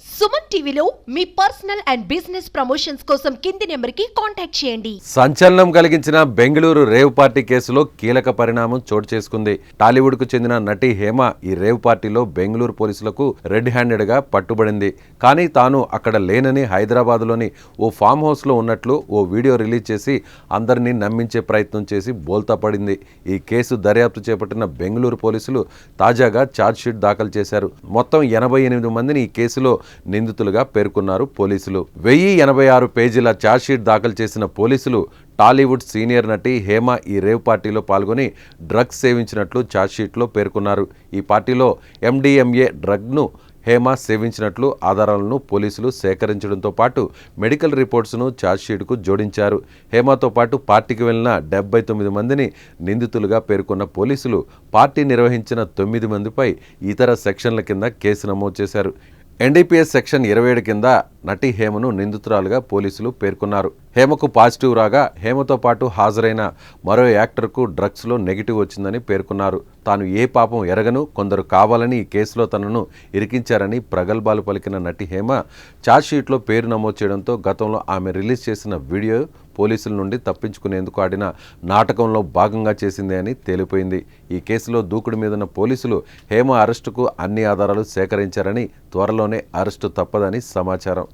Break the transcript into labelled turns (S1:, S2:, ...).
S1: సుమన్ టీవీలో మీ personal and business promotions కోసం కింది నెంబర్కి కాంటాక్ట్ చేయండి.
S2: సంచలనం కలిగించిన బెంగళూరు రేవ్ పార్టీ కేసులో కీలక పరిణామం చోటు చేసుకుంది. టాలీవుడ్ కు చెందిన నటి హేమ ఈ రేవ్ పార్టీలో బెంగళూరు పోలీసులకు రెడ్ హ్యాండెడ్ గా పట్టుబడింది. కానీ తాను అక్కడ లేనని హైదరాబాద్ లోని ఓ ఫామ్ హౌస్ లో ఉన్నట్లు ఓ వీడియో రిలీజ్ చేసి అందరినీ నమ్మించే ప్రయత్నం చేసి బోల్తా పడింది. ఈ కేసు దర్యాప్తు చేపట్టిన బెంగళూరు పోలీసులు తాజాగా ఛార్జ్షీట్ దాఖలు చేశారు. మొత్తం 88 మందిని ఈ కేసులో నిందితులుగా పేర్కొన్నారు పోలీసులు. 1086 పేజీల ఛార్జ్షీట్ దాఖలు చేసిన పోలీసులు టాలీవుడ్ సీనియర్ నటి హేమ ఈ రేవ్ పార్టీలో పాల్గొని డ్రగ్స్ సేవించినట్లు ఛార్జ్షీట్లో పేర్కొన్నారు. ఈ పార్టీలో MDMA డ్రగ్ను హేమ సేవించినట్లు ఆధారాలను పోలీసులు సేకరించడంతో పాటు మెడికల్ రిపోర్ట్స్ను ఛార్జ్షీట్కు జోడించారు. హేమతో పాటు పార్టీకి వెళ్లిన 79 మందిని నిందితులుగా పేర్కొన్న పోలీసులు పార్టీ నిర్వహించిన 9 మందిపై ఇతర సెక్షన్ల కింద కేసు నమోదు చేశారు. NDPS సెక్షన్ 27 కింద నటి హేమను నిందితురాలుగా పోలీసులు పేర్కొన్నారు. హేమకు పాజిటివ్ రాగా హేమతో పాటు హాజరైన మరో యాక్టర్కు డ్రగ్స్లో నెగిటివ్ వచ్చిందని పేర్కొన్నారు. తాను ఏ పాపం ఎరగను, కొందరు కావాలని ఈ కేసులో తనను ఇరికించారని ప్రగల్భాలు పలికిన నటి హేమ ఛార్జ్షీట్లో పేరు నమోదు చేయడంతో గతంలో ఆమె రిలీజ్ చేసిన వీడియో పోలీసుల నుండి తప్పించుకునేందుకు ఆడిన నాటకంలో భాగంగా చేసిందే అని తేలిపోయింది. ఈ కేసులో దూకుడు మీదున్న పోలీసులు హేమ అరెస్టుకు అన్ని ఆధారాలు సేకరించారని, త్వరలోనే అరెస్టు తప్పదని సమాచారం.